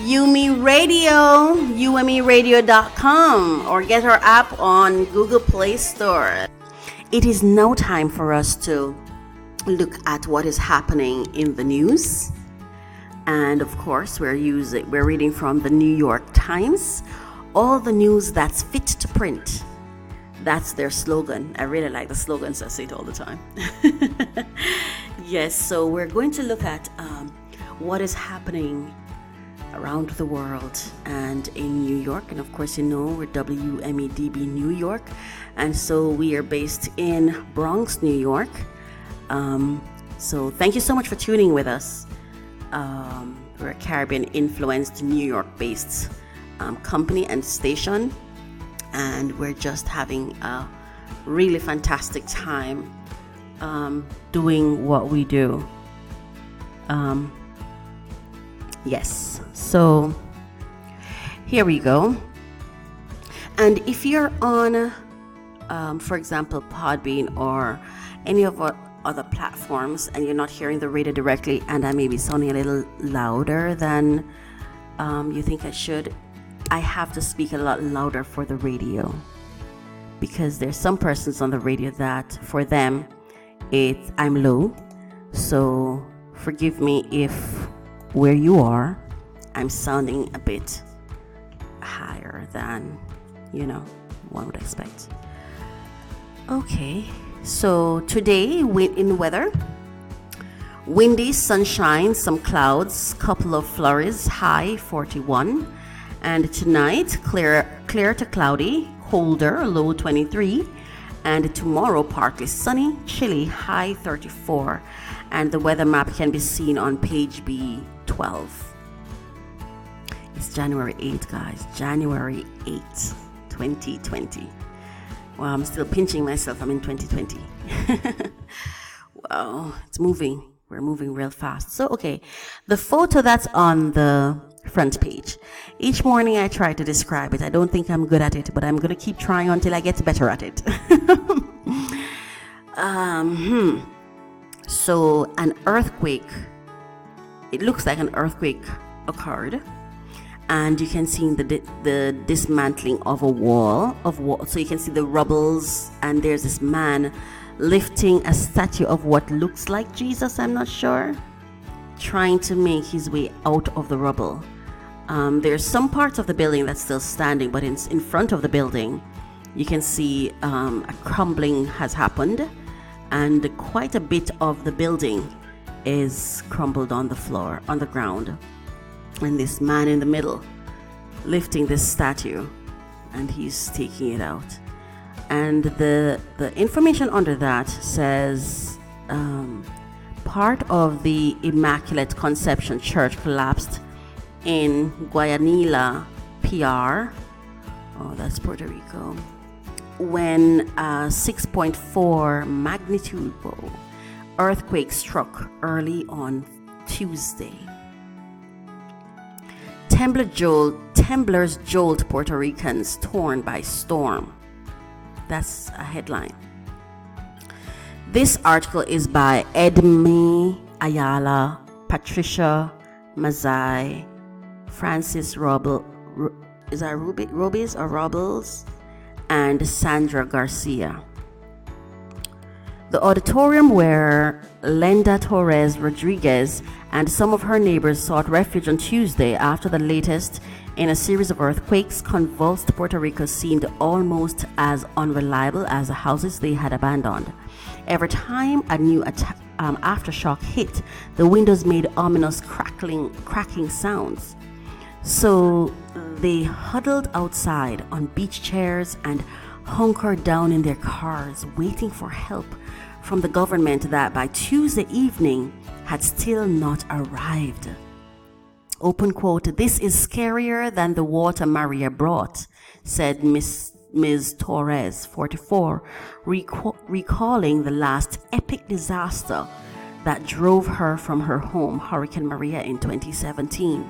UMERADIO, UMERadio.com, or get our app on Google Play Store. It is now time for us to look at what is happening in the news. And of course, we're reading from the New York Times, all the news that's fit to print. That's their slogan. I really like the slogan, so I say it all the time. Yes, so we're going to look at what is happening around the world and in New York. And of course, you know, we're WMEDB New York. And so we are based in Bronx, New York. So thank you so much for tuning with us. We're a Caribbean-influenced, New York-based company and station. And we're just having a really fantastic time doing what we do. Yes, so here we go. And if you're on, for example, Podbean or any of our other platforms, and you're not hearing the radio directly, and I may be sounding a little louder than you think I should, I have to speak a lot louder for the radio, because there's some persons on the radio that for them I'm low. So forgive me if where you are I'm sounding a bit higher than one would expect. Okay, so today in weather: windy, sunshine, some clouds, couple of flurries, high 41. And tonight, clear to cloudy, colder, low 23. And tomorrow, partly sunny, chilly, high 34. And the weather map can be seen on page B12. It's January 8th, guys. January 8th, 2020. Well, I'm still pinching myself. I'm in 2020. Wow, it's moving. We're moving real fast. So, okay, the photo that's on the front page. Each morning I try to describe it. I don't think I'm good at it, but I'm going to keep trying until I get better at it. So an earthquake, it looks like an earthquake occurred, and you can see the dismantling of a wall. So you can see the rubbles, and there's this man lifting a statue of what looks like Jesus, I'm not sure, trying to make his way out of the rubble. There's some parts of the building that's still standing, but in front of the building, you can see a crumbling has happened, and quite a bit of the building is crumbled on the floor, on the ground. And this man in the middle lifting this statue, and he's taking it out. And the information under that says part of the Immaculate Conception Church collapsed in Guayanilla, PR. Oh, that's Puerto Rico. When a 6.4 magnitude earthquake struck early on Tuesday. Temblors jolt Puerto Ricans torn by storm. That's a headline. This article is by Edme Ayala, Patricia Mazai, Francis Robles, and Sandra Garcia. The auditorium where Lenda Torres Rodriguez and some of her neighbors sought refuge on Tuesday after the latest in a series of earthquakes convulsed Puerto Rico seemed almost as unreliable as the houses they had abandoned. Every time a new aftershock hit, the windows made ominous cracking sounds. So they huddled outside on beach chairs and hunkered down in their cars, waiting for help from the government that by Tuesday evening had still not arrived. Open quote, "This is scarier than the water Maria brought," said Ms. Torres, 44, recalling the last epic disaster that drove her from her home, Hurricane Maria, in 2017.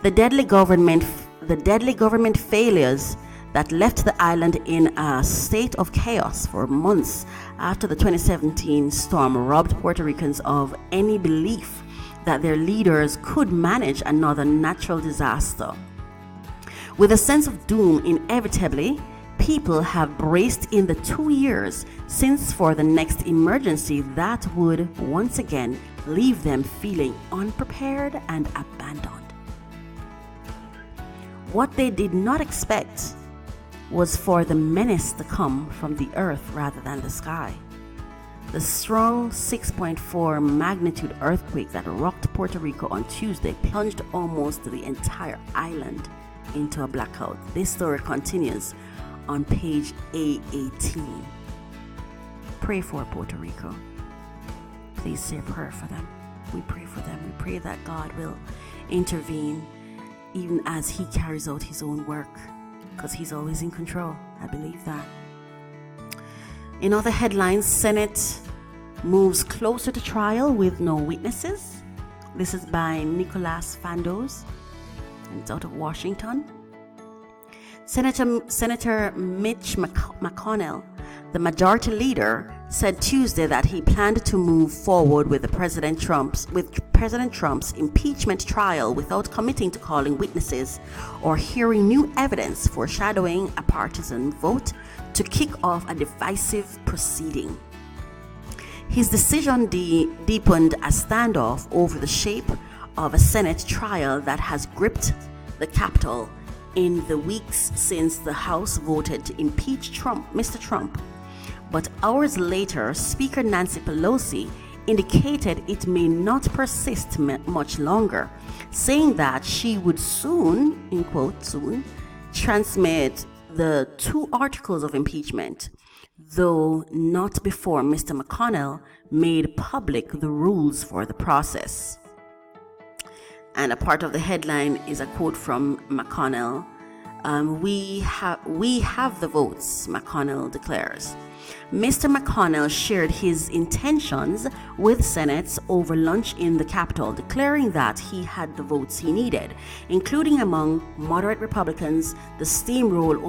The deadly government failures that left the island in a state of chaos for months after the 2017 storm robbed Puerto Ricans of any belief that their leaders could manage another natural disaster. With a sense of doom inevitably, people have braced in the 2 years since for the next emergency that would once again leave them feeling unprepared and abandoned. What they did not expect was for the menace to come from the earth rather than the sky. The strong 6.4 magnitude earthquake that rocked Puerto Rico on Tuesday plunged almost the entire island into a blackout. This story continues on page A18. Pray for Puerto Rico. Please say a prayer for them. We pray for them. We pray that God will intervene even as he carries out his own work, because he's always in control. I believe that. In other headlines, Senate moves closer to trial with no witnesses. This is by Nicholas Fandos, and it's out of Washington. Senator Mitch McConnell, the majority leader, said Tuesday that he planned to move forward with President Trump's impeachment trial without committing to calling witnesses or hearing new evidence, foreshadowing a partisan vote to kick off a divisive proceeding. His decision deepened a standoff over the shape of a Senate trial that has gripped the Capitol in the weeks since the House voted to impeach Mr. Trump. But hours later, Speaker Nancy Pelosi indicated it may not persist much longer, saying that she would soon, in quote, soon, transmit the 2 articles of impeachment, though not before Mr. McConnell made public the rules for the process. And a part of the headline is a quote from McConnell. We have the votes, McConnell declares. Mr. McConnell shared his intentions with Senate over lunch in the Capitol, declaring that he had the votes he needed, including among moderate Republicans, the steamroll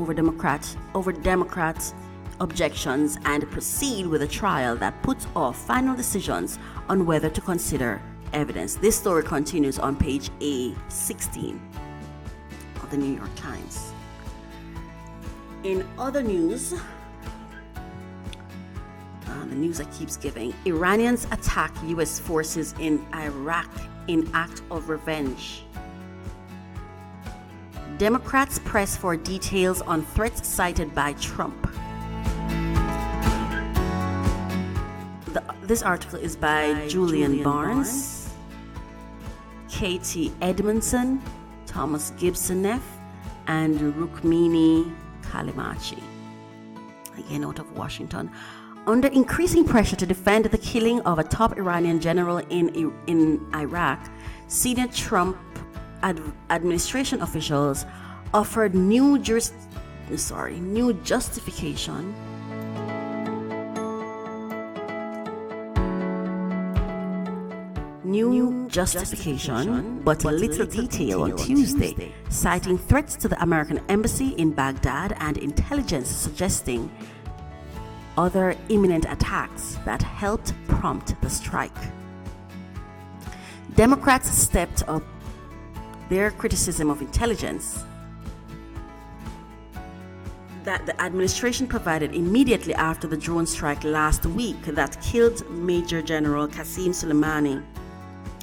over Democrats' objections, and proceed with a trial that puts off final decisions on whether to consider evidence. This story continues on page A16 of the New York Times. In other news, the news that keeps giving, Iranians attack U.S. forces in Iraq in act of revenge. Democrats press for details on threats cited by Trump. This article is by Julian Barnes, Katie Edmondson, Thomas Gibsoneff, and Rukmini Kalimachi. Again, out of Washington. Under increasing pressure to defend the killing of a top Iranian general in Iraq, senior Trump administration officials offered new justification but little detail on Tuesday, citing threats to the American embassy in Baghdad and intelligence suggesting other imminent attacks that helped prompt the strike. Democrats stepped up their criticism of intelligence that the administration provided immediately after the drone strike last week that killed Major General Qasem Soleimani,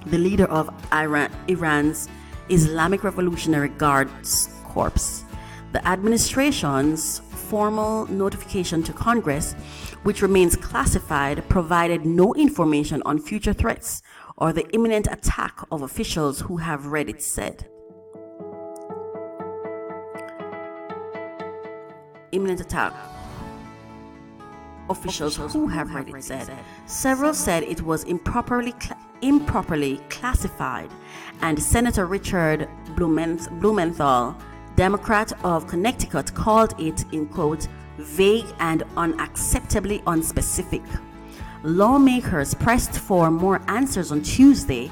the leader of Iran's Islamic Revolutionary Guards Corps. The administration's formal notification to Congress, which remains classified, provided no information on future threats or the imminent attack of officials who have read it said. Several said it was improperly classified, and Senator Richard Blumenthal, Democrat of Connecticut, called it, in quote, vague and unacceptably unspecific. Lawmakers pressed for more answers on Tuesday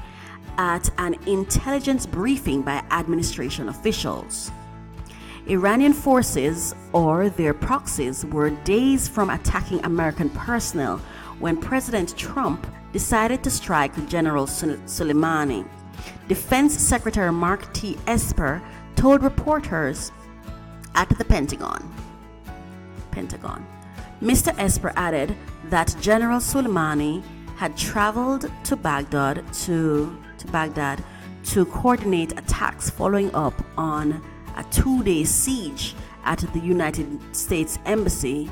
at an intelligence briefing by administration officials. Iranian forces, or their proxies, were days from attacking American personnel when President Trump decided to strike General Soleimani. Defense Secretary Mark T. Esper told reporters at the Pentagon. Mr. Esper added that General Soleimani had traveled to Baghdad to coordinate attacks following up on a 2-day siege at the United States Embassy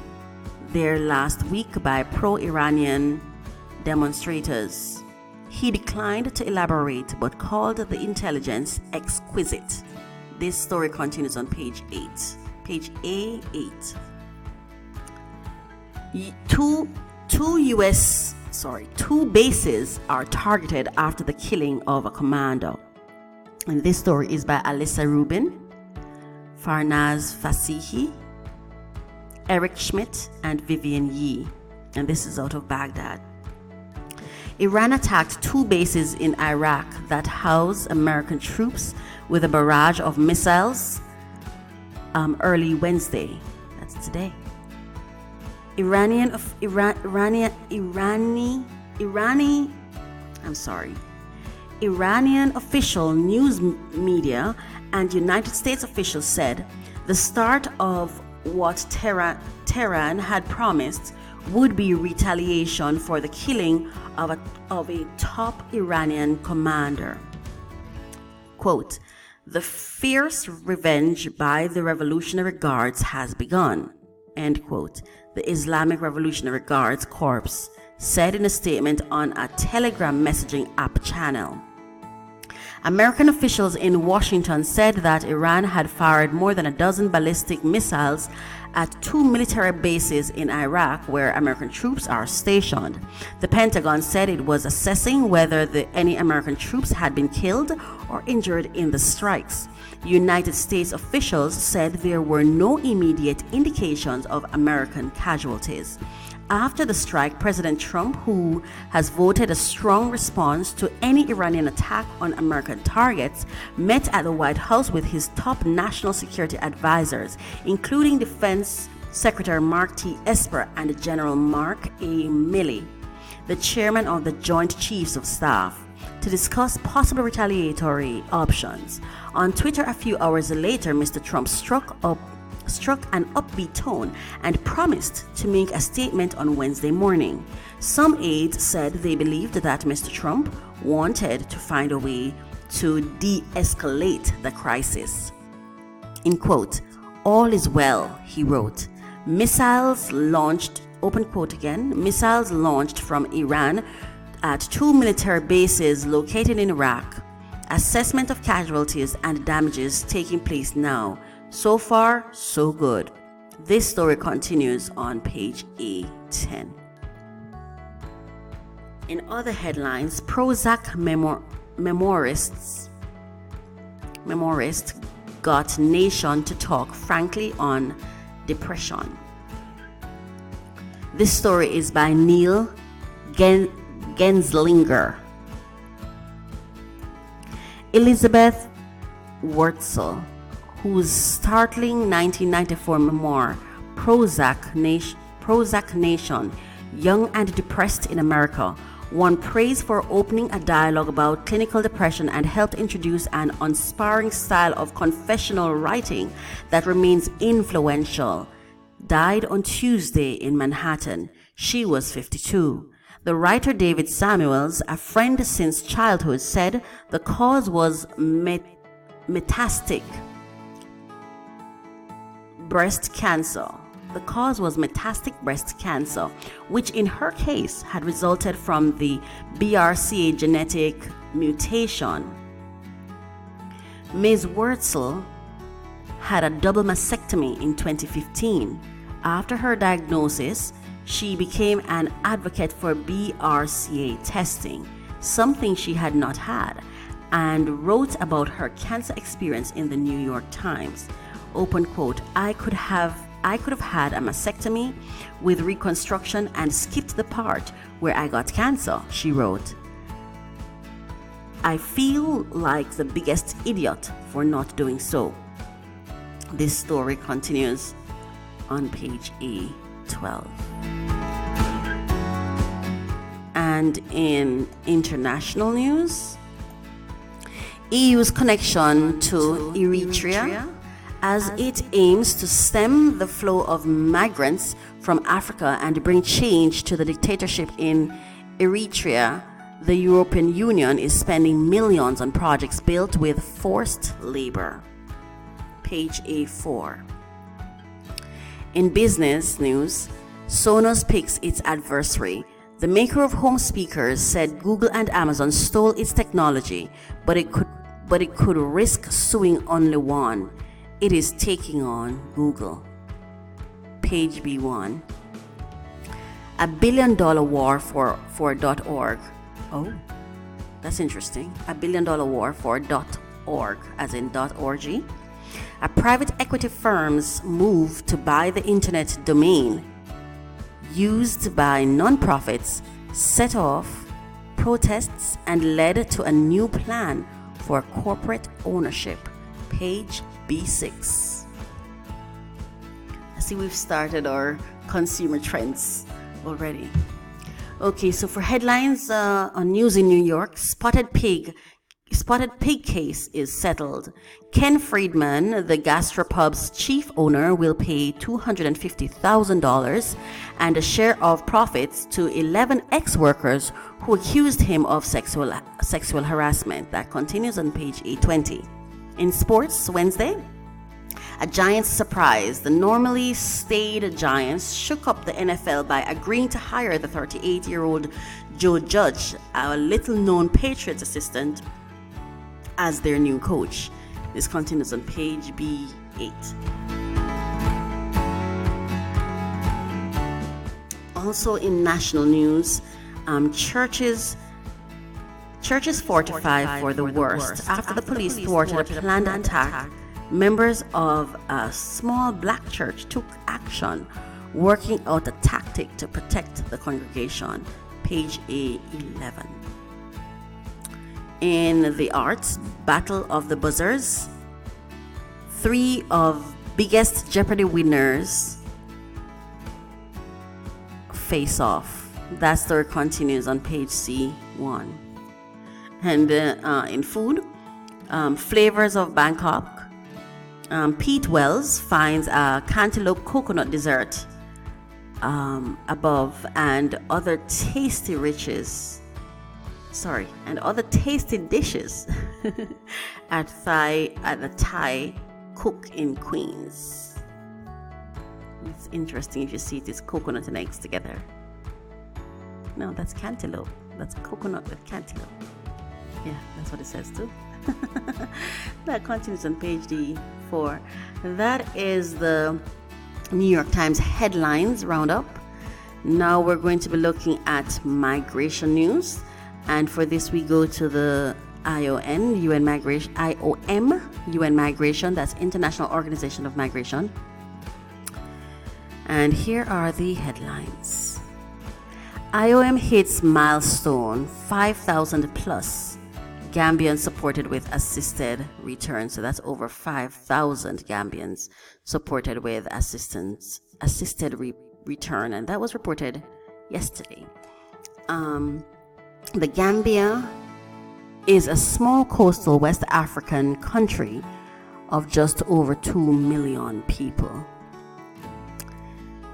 there last week by pro-Iranian demonstrators. He declined to elaborate but called the intelligence exquisite. This story continues on page A8. Two bases are targeted after the killing of a commando. And this story is by Alyssa Rubin, Farnaz Fasihi, Eric Schmidt, and Vivian Yee. And this is out of Baghdad. Iran attacked 2 bases in Iraq that house American troops with a barrage of missiles early Wednesday. That's today. Iranian official news media and United States officials said the start of what Tehran had promised would be retaliation for the killing of a top Iranian commander. Quote, "The fierce revenge by the Revolutionary Guards has begun," end quote. The Islamic Revolutionary Guards Corps said in a statement on a Telegram messaging app channel. American officials in Washington said that Iran had fired more than a dozen ballistic missiles at 2 military bases in Iraq where American troops are stationed. The Pentagon said it was assessing whether any American troops had been killed or injured in the strikes. United States officials said there were no immediate indications of American casualties. After the strike, President Trump, who has voted a strong response to any Iranian attack on American targets, met at the White House with his top national security advisors, including Defense Secretary Mark T. Esper and General Mark A. Milley, the chairman of the Joint Chiefs of Staff, to discuss possible retaliatory options. On Twitter a few hours later, Mr. Trump struck an upbeat tone and promised to make a statement on Wednesday morning. Some aides said they believed that Mr. Trump wanted to find a way to de-escalate the crisis. In quote, "All is well," he wrote. Missiles launched, open quote again, missiles launched from Iran at 2 military bases located in Iraq. Assessment of casualties and damages taking place now. So far, so good. This story continues on page A10. In other headlines, Prozac memorist got nation to talk frankly on depression. This story is by Neil Genslinger. Elizabeth Wurtzel, whose startling 1994 memoir, Prozac Nation, Young and Depressed in America, won praise for opening a dialogue about clinical depression and helped introduce an unsparing style of confessional writing that remains influential, died on Tuesday in Manhattan. She was 52. The writer David Samuels, a friend since childhood, said the cause was metastatic breast cancer. The cause was metastatic breast cancer, which in her case had resulted from the BRCA genetic mutation. Ms. Wurtzel had a double mastectomy in 2015. After her diagnosis, she became an advocate for BRCA testing, something she had not had, and wrote about her cancer experience in the New York Times. Open quote, I could have had a mastectomy with reconstruction and skipped the part where I got cancer, she wrote. I feel like the biggest idiot for not doing so. This story continues on page A12. And in international news, EU's connection to Eritrea as it aims to stem the flow of migrants from Africa and bring change to the dictatorship in Eritrea. The European Union is spending millions on projects built with forced labor. Page A4. In business news, Sonos picks its adversary. The maker of home speakers said Google and Amazon stole its technology, but it could risk suing only one. It is taking on Google. Page B1. $1 billion war for .org. Oh, that's interesting. $1 billion war for .org, as in .org. A private equity firm's move to buy the internet domain used by nonprofits set off protests and led to a new plan for corporate ownership. Page B6. I see we've started our consumer trends already. Okay, so for headlines on news in New York, spotted pig case is settled. Ken Friedman, the gastropub's chief owner, will pay $250,000 and a share of profits to 11 ex-workers who accused him of sexual harassment. That continues on page 820. In sports, Wednesday, a Giants surprise. The normally staid Giants shook up the NFL by agreeing to hire the 38-year-old Joe Judge, a little-known Patriots assistant, as their new coach. This continues on page B8. Also in national news, churches fortify for the worst. After the police thwarted a planned attack, members of a small black church took action, working out a tactic to protect the congregation. Page A11. In the arts, Battle of the Buzzers, 3 of biggest Jeopardy winners face off. That story continues on page C1. And in food, flavors of Bangkok, Pete Wells finds a cantaloupe coconut dessert above and other tasty dishes at the Thai Cook in Queens. It's interesting if you see this coconut and eggs together. No, that's cantaloupe. That's coconut with cantaloupe. Yeah, that's what it says too. That continues on page D4. That is the New York Times headlines roundup. Now we're going to be looking at migration news. And for this, we go to the IOM, UN Migration, that's International Organization of Migration. And here are the headlines. IOM hits milestone 5,000 plus Gambians supported with assisted return. So that's over 5,000 Gambians supported with assisted return. And that was reported yesterday. The Gambia is a small coastal West African country of just over 2 million people.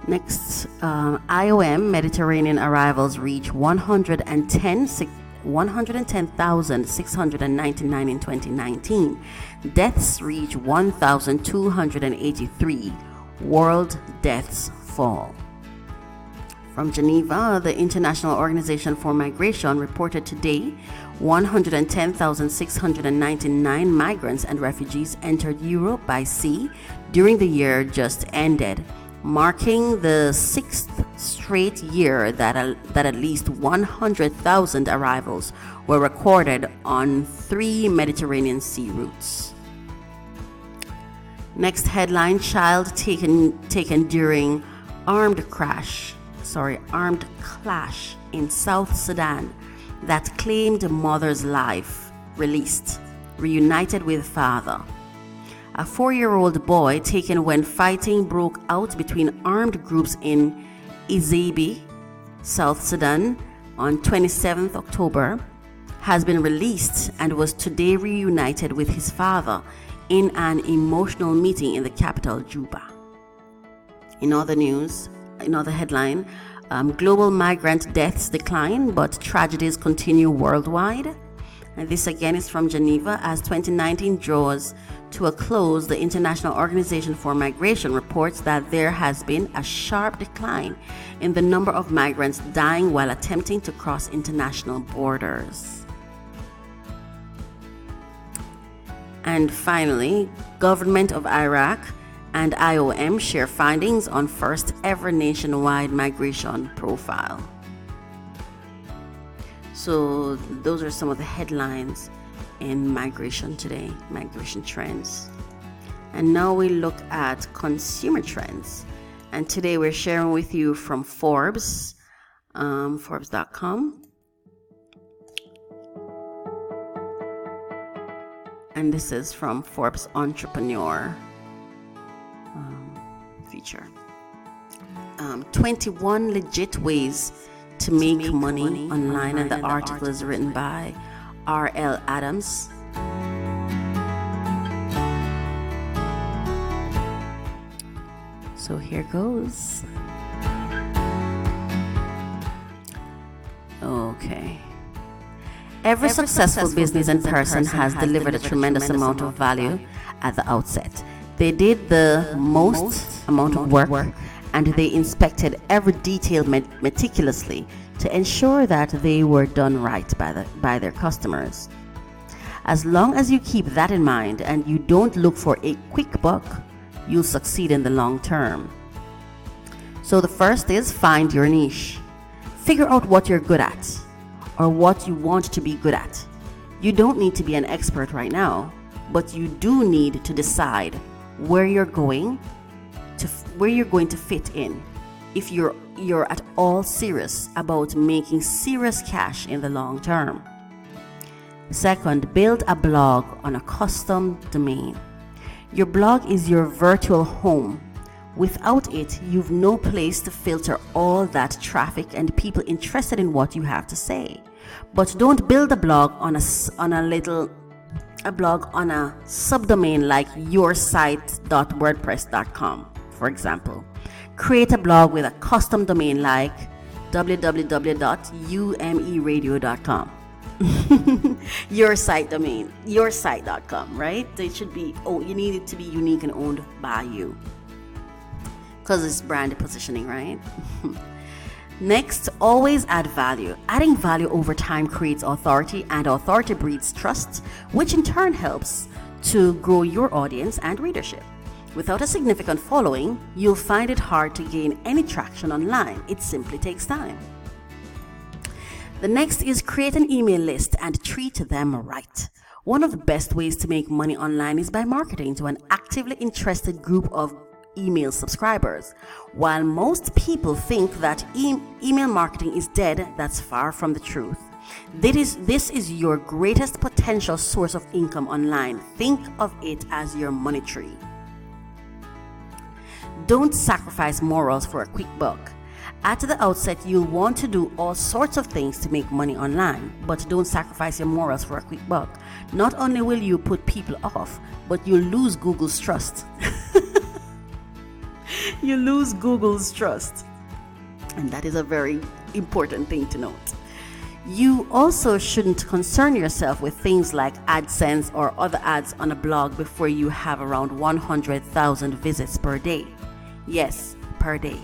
Next, IOM Mediterranean arrivals reach 110,699 in 2019. Deaths reach 1,283. World deaths fall. From Geneva, the International Organization for Migration reported today 110,699 migrants and refugees entered Europe by sea during the year just ended, marking the 6th straight year that at least 100,000 arrivals were recorded on 3 Mediterranean sea routes. Next headline, child taken during armed clash in South Sudan that claimed mother's life, released, reunited with father. A 4-year-old boy taken when fighting broke out between armed groups in Izabi, South Sudan, on 27th October, has been released and was today reunited with his father in an emotional meeting in the capital, Juba. In other news, another headline, global migrant deaths decline, but tragedies continue worldwide. And this again is from Geneva. As 2019 draws to a close, the International Organization for Migration reports that there has been a sharp decline in the number of migrants dying while attempting to cross international borders. And finally, government of Iraq and IOM share findings on first ever nationwide migration profile. So those are some of the headlines in migration today, migration trends. And now we look at consumer trends. And today we're sharing with you from Forbes, Forbes.com. And this is from Forbes Entrepreneur feature. 21 legit ways to make money online, and the article is written by R.L. Adams. So here goes. Okay. Every successful business and person has delivered a tremendous amount of value at the outset. They did the most amount of work, and they inspected every detail meticulously to ensure that they were done right by their customers. As long as you keep that in mind and you don't look for a quick buck, you'll succeed in the long term. So the first is find your niche. Figure out what you're good at or what you want to be good at. You don't need to be an expert right now, but you do need to decide where you're going to fit in if you're at all serious about making serious cash in the long term. Second, build a blog on a custom domain. Your blog is your virtual home. Without it, you've no place to filter all that traffic and people interested in what you have to say. But don't build a blog on a subdomain like yoursite.wordpress.com, for example. Create a blog with a custom domain like www.umeradio.com. Your site domain, yoursite.com, right? It should be, you need it to be unique and owned by you, because it's brand positioning, right? Next, always add value. Adding value over time creates authority, and authority breeds trust, which in turn helps to grow your audience and readership. Without a significant following, you'll find it hard to gain any traction online. It simply takes time. The next is create an email list and treat them right. One of the best ways to make money online is by marketing to an actively interested group of email subscribers. While most people think that email marketing is dead, that's far from the truth. This is your greatest potential source of income online. Think of it as your money tree. Don't sacrifice morals for a quick buck. At the outset, you'll want to do all sorts of things to make money online, but don't sacrifice your morals for a quick buck. Not only will you put people off, but you'll lose Google's trust. You lose Google's trust. And that is a very important thing to note. You also shouldn't concern yourself with things like AdSense or other ads on a blog before you have around 100,000 visits per day. Yes, per day.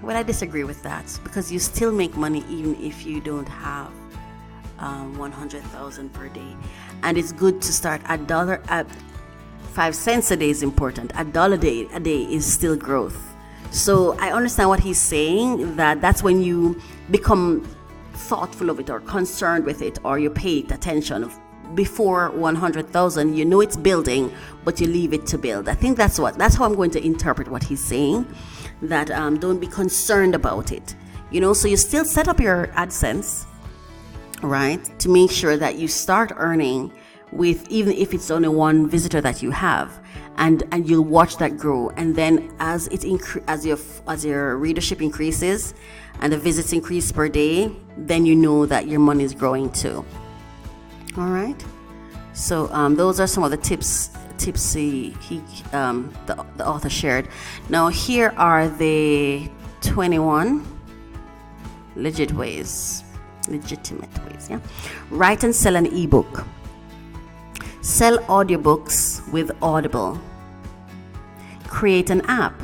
Well, I disagree with that, because you still make money even if you don't have 100,000 per day. And it's good to start $1 at 5 cents a day is important. $1 a day is still growth. So I understand what he's saying, that's when you become thoughtful of it or concerned with it, or you pay it attention. Before 100,000, you know it's building, but you leave it to build. I think that's how I'm going to interpret what he's saying, that don't be concerned about it. So you still set up your AdSense, right, to make sure that you start earning with, even if it's only one visitor that you have. and you'll watch that grow. And then as your readership increases and the visits increase per day, then you know that your money is growing too. All right. So those are some of the tips the author shared. Now here are the 21 legitimate ways. Yeah. Write and sell an ebook. Sell audiobooks with Audible. Create an app.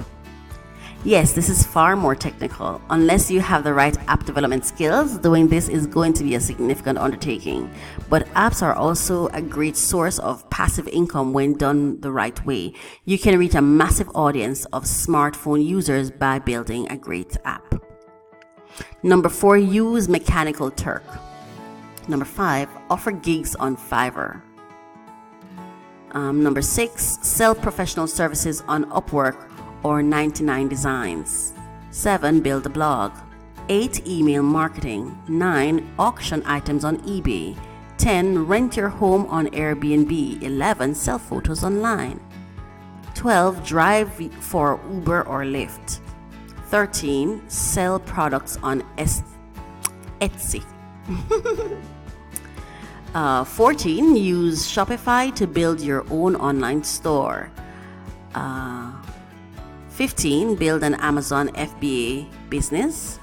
Yes, this is far more technical. Unless you have the right app development skills, doing this is going to be a significant undertaking. But apps are also a great source of passive income when done the right way. You can reach a massive audience of smartphone users by building a great app. Number 4, use Mechanical Turk. Number 5, offer gigs on Fiverr. Number 6, sell professional services on Upwork or 99 Designs. 7, build a blog. 8, email marketing. 9, auction items on eBay. 10, rent your home on Airbnb. 11, sell photos online. 12, drive for Uber or Lyft. 13, sell products on Etsy. 14, use Shopify to build your own online store. 15, build an Amazon FBA business.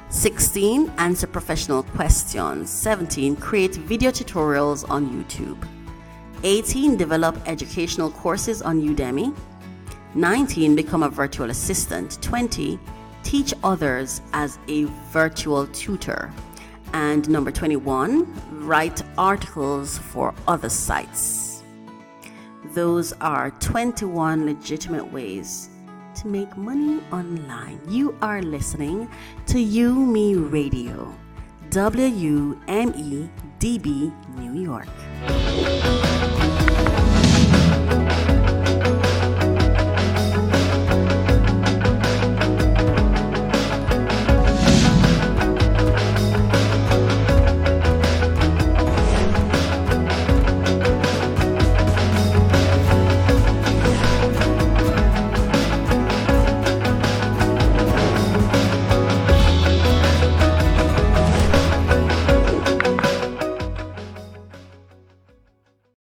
16, answer professional questions. 17, create video tutorials on YouTube. 18, develop educational courses on Udemy. 19, become a virtual assistant. 20, teach others as a virtual tutor. And number 21, write articles for other sites. Those are 21 legitimate ways to make money online. You are listening to UMERADIO, WUMEDB, New York.